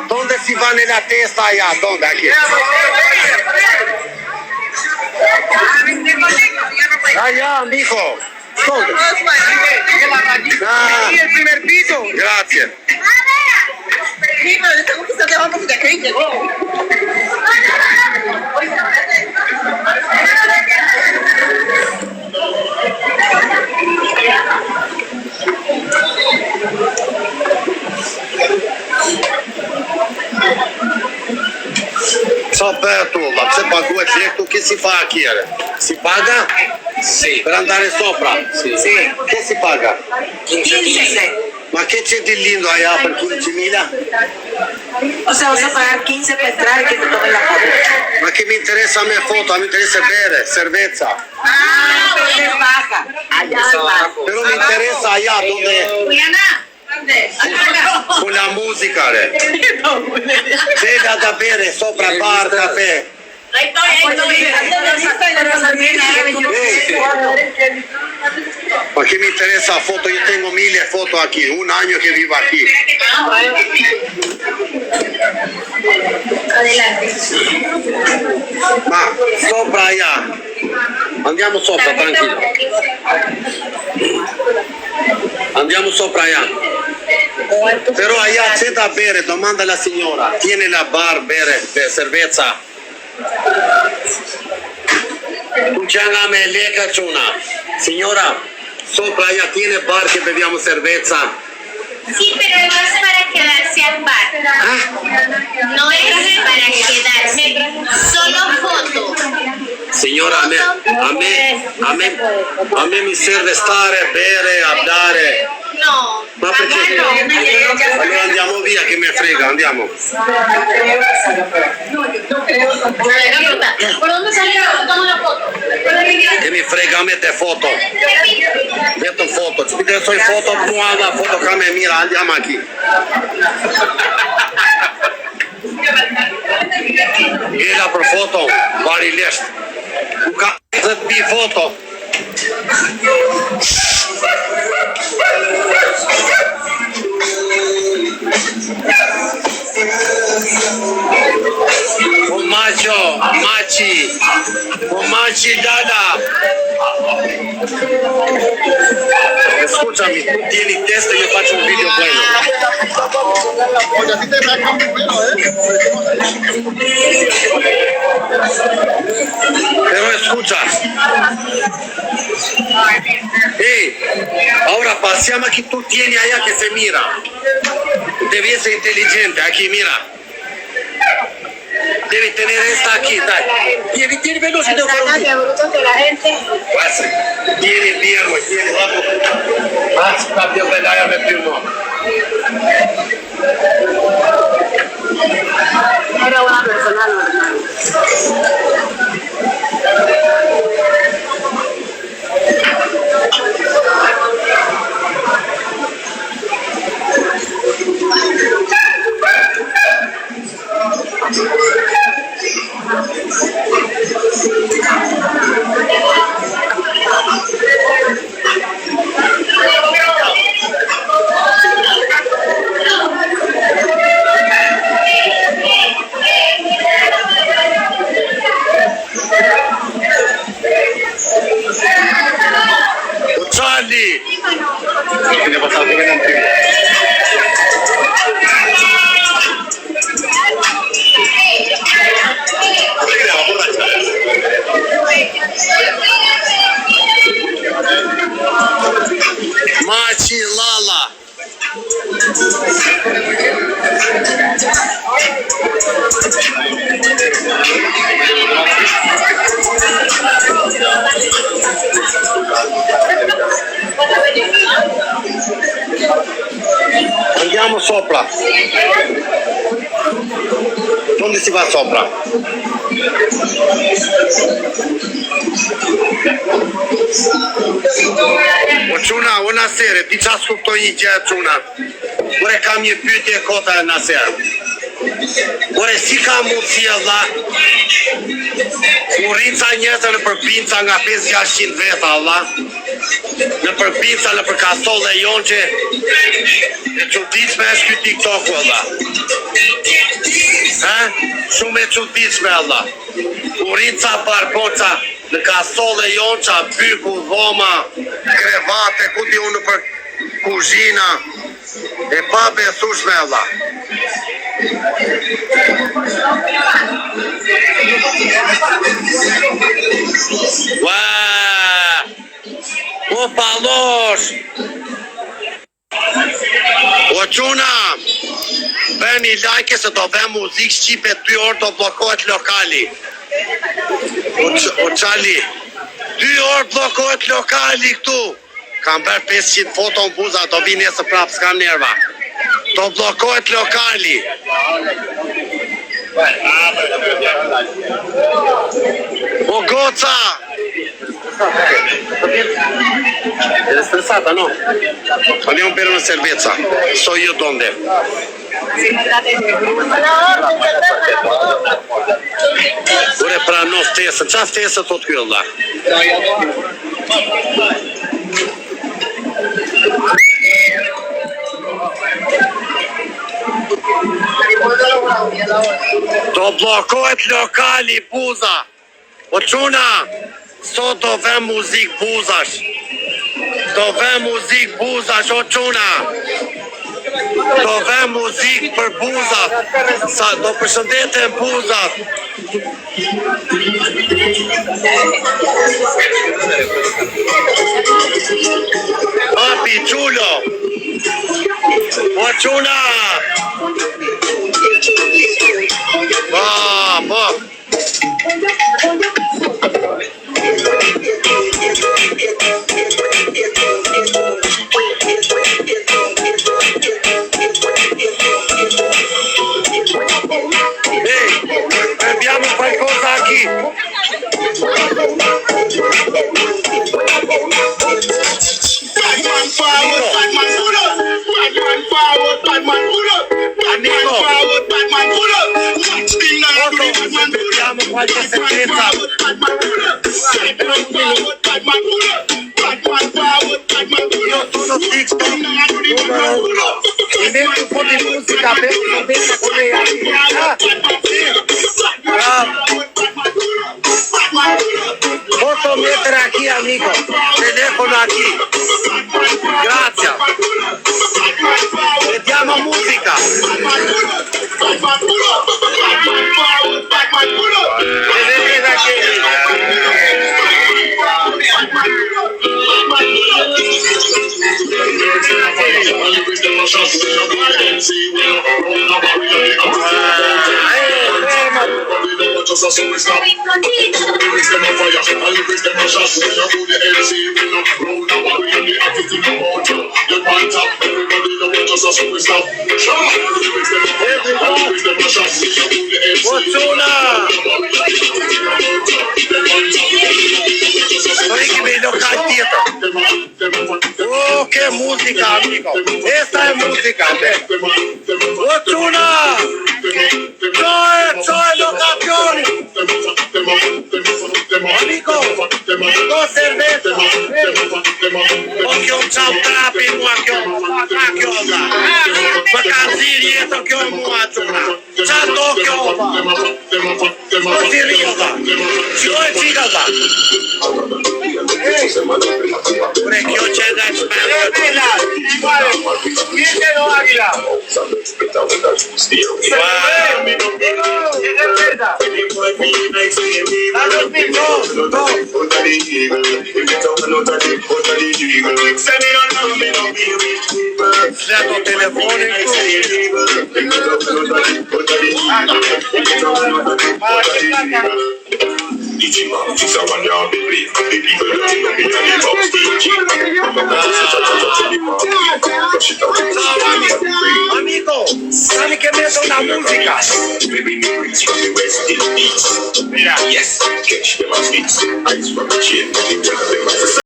¿Dónde si va nella testa allá? ¿Dónde? Aquí. Allá, mijo. ¿Dónde? Ah, el primer piso. gracias. Sí, pero tengo que estar debajo porque aquí llegó. Sa Bertulla, se paguet lektu, che si fa a Chiere? Si paga? Sì. Per andare sopra? Sì. Che si paga? 15. Ma che c'è di lindo allá per 15.000? O sea, vas a pagar 15 para entrar y que te tomen la foto. Ma che mi interessa a me foto, a me interessa bere, cerveza. Ah, pues es baja. Allá es baja. Però mi interessa allá dove... Juliana, ¿dónde? con la musica. C'è da bere sopra bar, caffè. Ahí estoy. Ma che mi interessa la foto? Io tengo 1000 foto aquí, un año che vivo aquí. Ma sopra allá. Andiamo sopra, tranquillo. Andiamo sopra allá. Però allá c'è da bere, domanda la signora. Tiene la bar, bere, cerveza. Escúchame, leca chuna. Signora, sopra allá tiene bar que bebiamo cerveza. Sí, pero no es para quedarse al bar. No es para quedarse. Solo foto. Signora, a me mi serve stare, bere, andare. No. Ma perché? Allora andiamo via che mi frega, andiamo. ¿Por dónde salieron? Toma la foto. Che mi frega a me te foto. Metto foto, ci vedo solo foto, nuova foto che me mira, andiamo qui. Ghela per foto, vari lest. U ka 10 foto. Maci, dada. Escúchame, tú tienes testa y yo faccio un video bueno. Pero escucha. Hey, ahora paseamos aquí, tú tienes allá que se mira. Debes ser inteligente, aquí mira. Debe tener esta aquí, dai. Tiene veloce de brutos de la gente. Tiene pierno, tiene guapo. Más cambio de la me primo. Era una persona normal. Charlie! Tiene pasado bien en primo. Maci Lala. Andiamo sopra. Dove si va sopra? Çuna, buonasera, ti ci ascolto in Çuna. Vorrei cambiare più di cosa nasera. Ore, si ka mundësi valla? U rrica njerëzve në përpinca nga 5-600 veta, valla. Në përpinca, në për Kastol dhe Jonqe. E çuditshme është ky TikTok, valla. Shumë e çuditshme, valla. U rrica parpoca në Kastol dhe Jonqa, pyku, dhoma, krevate, ku di unë për kuzhina. E pa besueshme, valla. Ua! O pallosh! O çuna! Bëni like se do vëm muzikë shqipe 2 orë do bllokohet lokali. O çali, 2 orë bllokohet lokali këtu. Kam bërë 500 foto në buza, do vi nesër prapë, s'kam nerva. Do bllokohet lokali. O goca! È stressata, no? Andiamo per una cerveza. So io donde. Ore pra no ftesë. Qa ftesë thot ky valla? Do bllokohet lokali buza. O çuna, sot do vëm muzik buzash. Do vëm muzik buzash, o çuna. Do vëm muzik për buzat. Sa do përshëndeten buzat. Papi chulo. O çuna. Ba. Abbiamo qualcosa qui. Batman forward, Batman pull up. Batman forward, Batman pull up. Batman forward, Batman pull up. Watch the night, Batman pull up. Batman forward, Batman pull up. Batman forward, Batman pull up. Batman forward, Batman pull up. Invento un po' di musica per sapere come posso mettere aquí, amico. Telefono aquí. Grazie. Mettiamo musica. Vedete da Oh, che musica, amico! Questa è musica! Fortuna! Cioè locazioni! Amico! Dos cerveza! Occhio un ciao trapi, occhio da! Vacanzini, occhio muazuna! Ciao occhio! Così riva! Ci vuoi cigada! Orecchio c'è da Amico, stai che metto una musica. Mira. Yes.